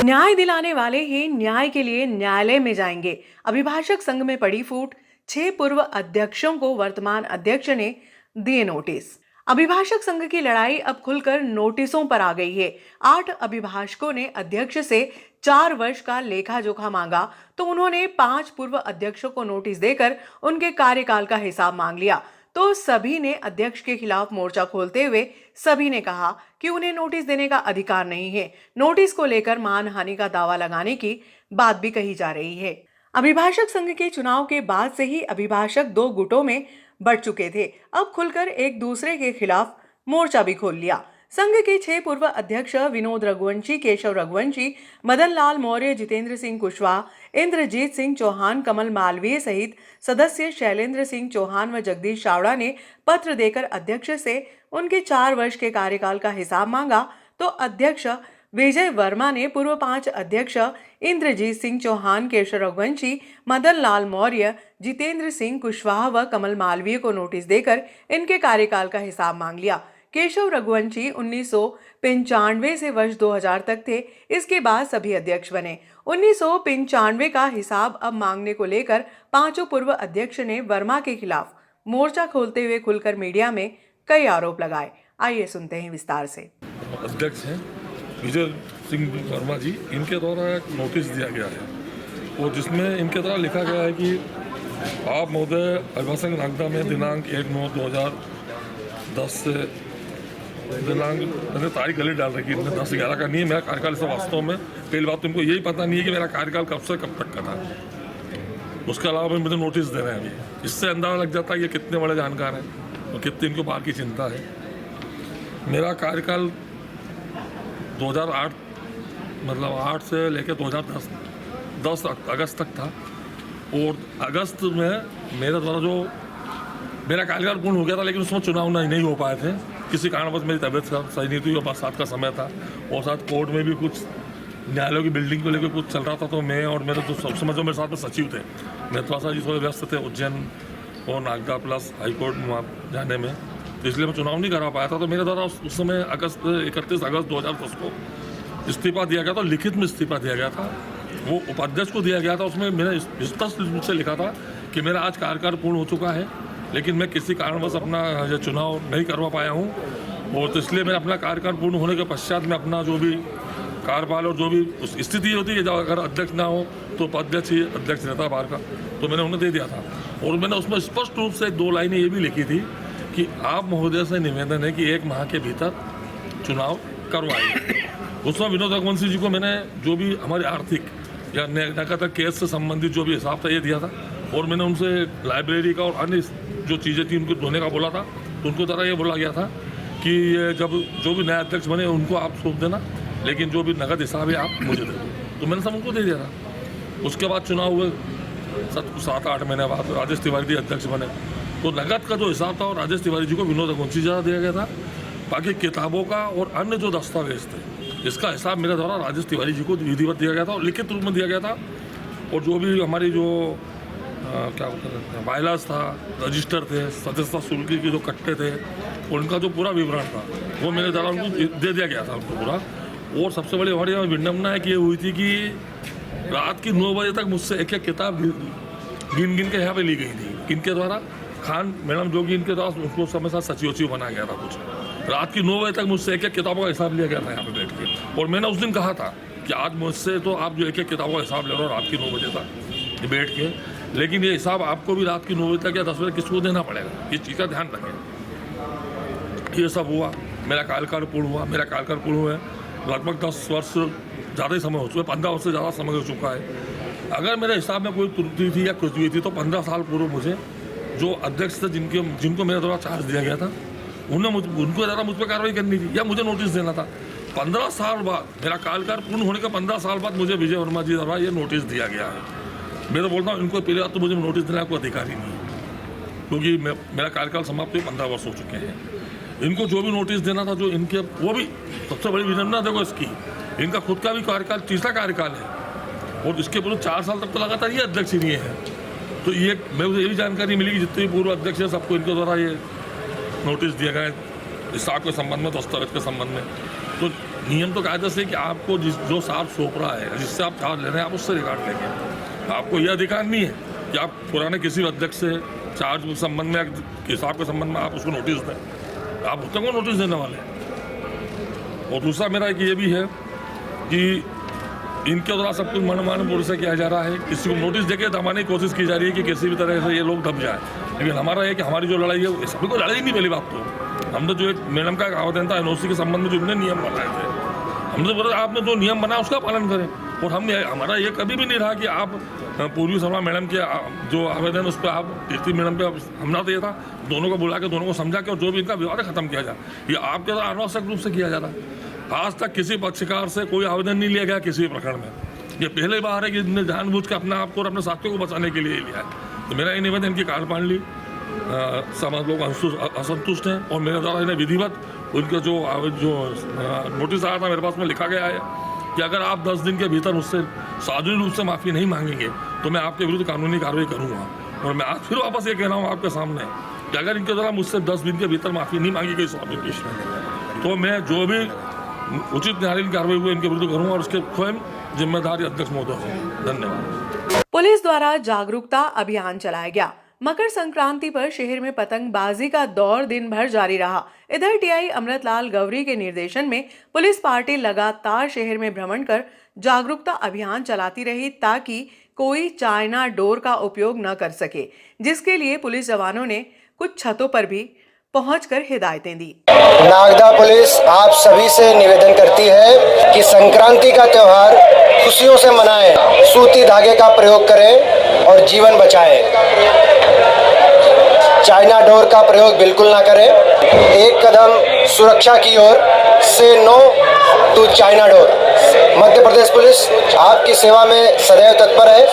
न्याय दिलाने वाले ही न्याय के लिए न्यायालय में जाएंगे। अभिभाषक संघ में पड़ी फूट, 6 पूर्व अध्यक्षों को वर्तमान अध्यक्ष ने दिए नोटिस। अभिभाषक संघ की लड़ाई अब खुलकर नोटिसों पर आ गई है। 8 अभिभाषकों ने अध्यक्ष से 4 वर्ष का लेखा जोखा मांगा तो उन्होंने 5 पूर्व अध्यक्षों को नोटिस देकर उनके कार्यकाल का हिसाब मांग लिया। तो सभी ने अध्यक्ष के खिलाफ मोर्चा खोलते हुए सभी ने कहा कि उन्हें नोटिस देने का अधिकार नहीं है। नोटिस को लेकर मानहानि का दावा लगाने की बात भी कही जा रही है। अभिभाषक संघ के चुनाव के बाद से ही अभिभाषक 2 गुटों में बढ़ चुके थे। अब खुलकर एक दूसरे के खिलाफ मोर्चा भी खोल लिया। संघ के 6 पूर्व अध्यक्ष विनोद रघुवंशी, केशव रघुवंशी, मदन लाल मौर्य, जितेंद्र सिंह कुशवाहा, इंद्रजीत सिंह चौहान, कमल मालवीय सहित सदस्य शैलेंद्र सिंह चौहान व जगदीश चावड़ा ने पत्र देकर अध्यक्ष से उनके 4 वर्ष के कार्यकाल का हिसाब मांगा। तो अध्यक्ष विजय वर्मा ने पूर्व 5 अध्यक्ष इंद्रजीत सिंह चौहान, केशव रघुवंशी, मदन लाल मौर्य, जितेंद्र सिंह कुशवाहा व कमल मालवीय को नोटिस देकर इनके कार्यकाल का हिसाब मांग लिया। केशव रघुवंशी 1995 से वर्ष 2000 तक थे। इसके बाद सभी अध्यक्ष बने। 1995 का हिसाब अब मांगने को लेकर 5 पूर्व अध्यक्ष ने वर्मा के खिलाफ मोर्चा खोलते हुए खुलकर मीडिया में कई आरोप लगाए। आइए सुनते हैं विस्तार से। अध्यक्ष हैं विजय सिंह वर्मा जी, इनके द्वारा एक नोटिस दिया गया है और जिसमें इनके द्वारा लिखा गया है कि आप महोदय अभिभाषक नागदा में दिनांक 1/9/2010 से दिनांक मैंने तारीख गलत डाल रखी है, 10/11 का नहीं है मेरा कार्यकाल। से वास्तव में पहली बात तो इनको यही पता नहीं है कि मेरा कार्यकाल कब से कब तक का था। उसके अलावा मुझे नोटिस दे रहे हैं अभी। इससे अंदाजा लग जाता है ये कितने बड़े जानकार हैं और कितनी इनको बाहर की चिंता है। मेरा कार्यकाल 2008 मतलब 8 से लेकर 2010 अगस्त तक था और अगस्त में मेरे द्वारा जो मेरा कार्यकाल पूर्ण हो गया था, लेकिन उसमें चुनाव नहीं हो पाए थे। किसी कारणवश मेरी तबीयत सही नहीं थी और बरसात का समय था और साथ कोर्ट में भी कुछ न्यायालयों की बिल्डिंग को लेकर कुछ चल रहा था। तो मैं और मेरे जो सब समय जो मेरे साथ में सचिव थे, मैं थोड़ा सा जी थोड़े व्यस्त थे उज्जैन और नागदा प्लस हाईकोर्ट में वहाँ जाने में, तो इसलिए मैं चुनाव नहीं करा पाया था। तो मेरे द्वारा उस समय 31 अगस्त 2010 को इस्तीफा दिया गया था, लिखित में इस्तीफा दिया गया था। वो उपाध्यक्ष को दिया गया था। उसमें मैंने स्पष्ट रूप से लिखा था कि मेरा आज कार्यकाल पूर्ण हो चुका है, लेकिन मैं किसी कारणवश अपना चुनाव नहीं करवा पाया हूँ और तो इसलिए मैं अपना कार्यकाल पूर्ण होने के पश्चात में अपना जो भी कार्यभार और जो भी उस स्थिति होती है, जब अगर अध्यक्ष ना हो तो उपाध्यक्ष ही अध्यक्ष रहता बाहर का, तो मैंने उन्हें दे दिया था। और मैंने उसमें स्पष्ट रूप से 2 लाइनें ये भी लिखी थी कि आप महोदय से निवेदन है कि 1 माह के भीतर चुनाव करवाइए। उसमें विनोद रघुवंशी जी को मैंने जो भी हमारी आर्थिक या नकाता केस से संबंधित जो भी हिसाब था ये दिया था और मैंने उनसे लाइब्रेरी का और अन्य जो चीज़ें थी उनको ढूंढने का बोला था। तो उनको तरह ये बोला गया था कि जब जो भी नया अध्यक्ष बने उनको आप सौंप देना, लेकिन जो भी नकद हिसाब है आप मुझे दे दो। तो मैंने सब उनको दे दिया था। उसके बाद चुनाव हुए 7-8 महीने बाद राजेश तिवारी जी अध्यक्ष बने। तो नकद का जो हिसाब था और राजेश तिवारी जी को विनोद रघुवंशी ज़्यादा दिया गया था। बाकी किताबों का और अन्य जो दस्तावेज थे इसका हिसाब मेरे द्वारा राजेश तिवारी जी को विधिवत दिया गया था और लिखित रूप में दिया गया था। और जो भी हमारी जो क्या होता है बायलाज था, रजिस्टर थे, सदस्यता शुल्क के जो कट्टे थे, उनका जो पूरा विवरण था वो मेरे द्वारा उनको दे दिया गया था उनको पूरा। और सबसे बड़ी हमारी विडम्बना है कि ये हुई थी कि रात की 9 बजे तक मुझसे एक किताब गिन के यहाँ पे ली गई थी। किनके द्वारा? खान मैडम जो कि इनके द्वारा उसको समय साथ सचिव बनाया गया था। कुछ रात की 9 बजे तक मुझसे एक किताबों का हिसाब लिया गया था यहाँ पे बैठ के। और मैंने उस दिन कहा था कि आज मुझसे तो आप जो एक किताबों का हिसाब ले रहे हो रात की 9 बजे तक बैठ के, लेकिन ये हिसाब आपको भी रात की 9 बजे तक या 10 बजे किसको देना पड़ेगा। इस चीज़ का ध्यान रखें। ये सब हुआ, मेरा कार्यकाल पूर्ण हुआ। मेरा कार्यकाल पूर्ण हुआ लगभग 10 वर्ष ज़्यादा ही समय हो चुका है, 15 वर्ष से ज़्यादा समय हो चुका है। अगर मेरे हिसाब में कोई त्रुटि थी या कुछ भी थी तो 15 साल पूर्व मुझे जो अध्यक्ष थे जिनको मेरे द्वारा चार्ज दिया गया था उनको ज़्यादा मुझ पर कार्रवाई करनी थी या मुझे नोटिस देना था। 15 साल बाद मेरा कार्यकाल पूर्ण होने के 15 साल बाद मुझे विजय वर्मा जी द्वारा ये नोटिस दिया गया है। मैं तो बोलता हूँ इनको पहले बात तो मुझे नोटिस देने का कोई अधिकार ही नहीं है, क्योंकि मेरा कार्यकाल समाप्त हुए 15 वर्ष हो चुके हैं। इनको जो भी नोटिस देना था जो इनके, वो भी सबसे बड़ी विडम्बना देखो इसकी, इनका खुद का भी कार्यकाल तीसरा कार्यकाल है और इसके पूरे 4 साल तक तो लगातार ये अध्यक्ष ही नहीं है। तो ये मेरे को यही जानकारी मिली कि जितने भी पूर्व अध्यक्ष हैं सबको इनके द्वारा ये नोटिस दिए गए हिसाब के संबंध में, दस्तावेज के संबंध में। तो नियम तो कायदे से कि आपको जो साहब सौंप रहा है, जिससे आप चार्ज ले रहे हैं, आप उससे रिकॉर्ड लेंगे। आपको यह अधिकार नहीं है कि आप पुराने किसी भी अध्यक्ष से चार्ज के संबंध में, हिसाब के संबंध में आप उसको नोटिस दें। आप होते को नोटिस देने वाले हैं। और दूसरा मेरा एक ये भी है कि इनके द्वारा सब कुछ मनमानी बोल से किया जा रहा है। किसी को नोटिस देके दबाने की कोशिश की जा रही है कि किसी भी तरह से ये लोग दब जाए। लेकिन हमारा है कि हमारी जो लड़ाई है, सभी को लड़ाई नहीं। पहली बात तो हमने जो एक मैडम का आवेदन था एनओसी के संबंध में जो उन्होंने नियम बनाए थे, हमने बोला आपने जो नियम बनाया उसका पालन करें। और हमारा ये कभी भी नहीं रहा कि आप पूर्वी शर्मा मैडम के जो आवेदन उस पर आप कीर्ति मैडम पे हमला दिया था, दोनों को बुला के दोनों को समझा के और जो भी इनका विवाद है खत्म किया जाए। ये आपके द्वारा अनावश्यक रूप से किया जा रहा है। आज तक किसी पक्षकार से कोई आवेदन नहीं लिया गया किसी भी प्रकरण में। ये पहले बार है कि इन्होंने जानबूझ के अपने आप को और अपने साथियों को बचाने के लिए लिया है। तो मेरा ये निवेदन इनकी कार्यप्रणाली समाज लोग असंतुष्ट हैं और मेरे द्वारा इन्हें विधिवत उनका जो नोटिस आया था मेरे पास में लिखा गया है कि अगर आप 10 दिन के भीतर मुझसे सार्वजनिक रूप से माफ़ी नहीं मांगेंगे तो मैं आपके विरुद्ध कानूनी कार्रवाई करूँगा। और मैं आज फिर वापस ये कह रहा हूँ आपके सामने कि अगर इनके द्वारा मुझसे 10 दिन के भीतर माफ़ी नहीं मांगी गई स्वामी कृष्ण तो मैं जो भी उचित न्यायालयीन कार्रवाई हुई इनके विरुद्ध करूँगा और उसके स्वयं जिम्मेदार अध्यक्ष महोदय हैं। धन्यवाद। पुलिस द्वारा जागरूकता अभियान चलाया गया। मकर संक्रांति पर शहर में पतंगबाजी का दौर दिन भर जारी रहा। इधर टीआई अमृतलाल गौरी के निर्देशन में पुलिस पार्टी लगातार शहर में भ्रमण कर जागरूकता अभियान चलाती रही ताकि कोई चाइना डोर का उपयोग न कर सके, जिसके लिए पुलिस जवानों ने कुछ छतों पर भी पहुंचकर हिदायतें दी। नागदा पुलिस आप सभी से निवेदन करती है कि संक्रांति का त्योहार खुशियों से मनाएं, सूती धागे का प्रयोग करें और जीवन बचाएं। चाइना डोर का प्रयोग बिल्कुल ना करें। एक कदम सुरक्षा की ओर, से नो टू चाइना डोर। मध्य प्रदेश पुलिस आपकी सेवा में सदैव तत्पर है।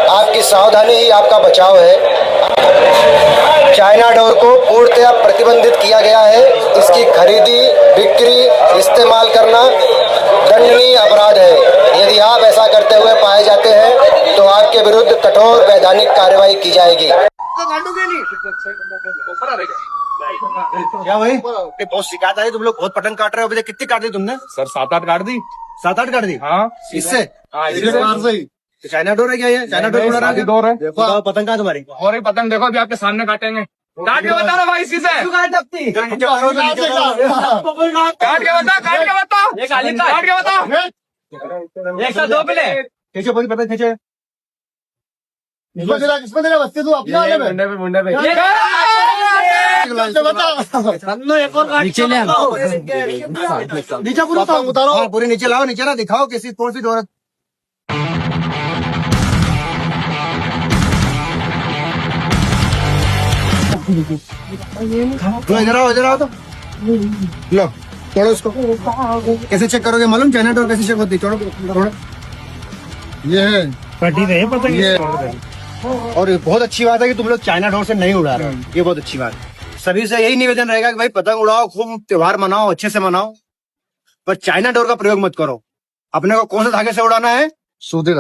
आपकी सावधानी ही आपका बचाव है। चाइना डोर को पूर्णतया प्रतिबंधित किया गया है। इसकी खरीदी, बिक्री, इस्तेमाल करना दंडनीय अपराध है। यदि आप ऐसा करते हुए पाए जाते हैं तो आपके विरुद्ध कठोर वैधानिक कार्रवाई की जाएगी। क्या भाई बहुत शिकायत आई, तुम लोग बहुत पतंग काट रहे हो। अभी तक कितनी काट दी तुमने? सर 7-8 काट दी। 7-8 काट दी? हाँ। इससे? इससे चाइना डोर है क्या ये? चाइना डोर उड़ा रहा है? डोर है। बताओ पतंग कहाँ तुम्हारी? और एक पतंग देखो अभी आपके सामने काटेंगे। काट के बता ना भाई इसी से। काट के बता, काट के बता। काट के बता। एक साथ दो पहले खींचो, पूरी पतंग खींचो। किसमें तेरा बच्चे तू अपने वाले में? मुंडे पे एक और नीचे ले आओ। नीचे पूरा उतारो, पूरी नीचे लाओ। नीचे ना दिखाओ किसी कौन सी औरत। तो इधर आओ, इधर आओ। तो लो तोड़ो उसको। कैसे चेक करोगे मालूम? चाइना डोर कैसे चेक होती? तोड़ो। ये है पट्टी है पता ये। और बहुत अच्छी बात है कि तुम लोग चाइना डोर से नहीं उड़ा रहे हो। ये बहुत अच्छी बात है। सभी से यही निवेदन रहेगा कि भाई पतंग उड़ाओ, खूब त्योहार मनाओ, अच्छे से मनाओ, पर चाइना डोर का प्रयोग मत करो। अपने को कौन से धागे से उड़ाना है? सूती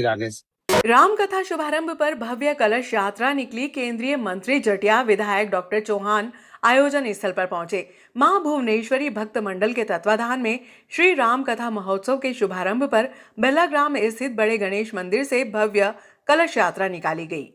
धागे से। रामकथा शुभारंभ पर भव्य कलश यात्रा निकली। केंद्रीय मंत्री जटिया, विधायक डॉक्टर चौहान आयोजन स्थल पर पहुंचे। मां भुवनेश्वरी भक्त मंडल के तत्वाधान में श्री राम कथा महोत्सव के शुभारंभ पर बेलाग्राम स्थित बड़े गणेश मंदिर से भव्य कलश यात्रा निकाली गई।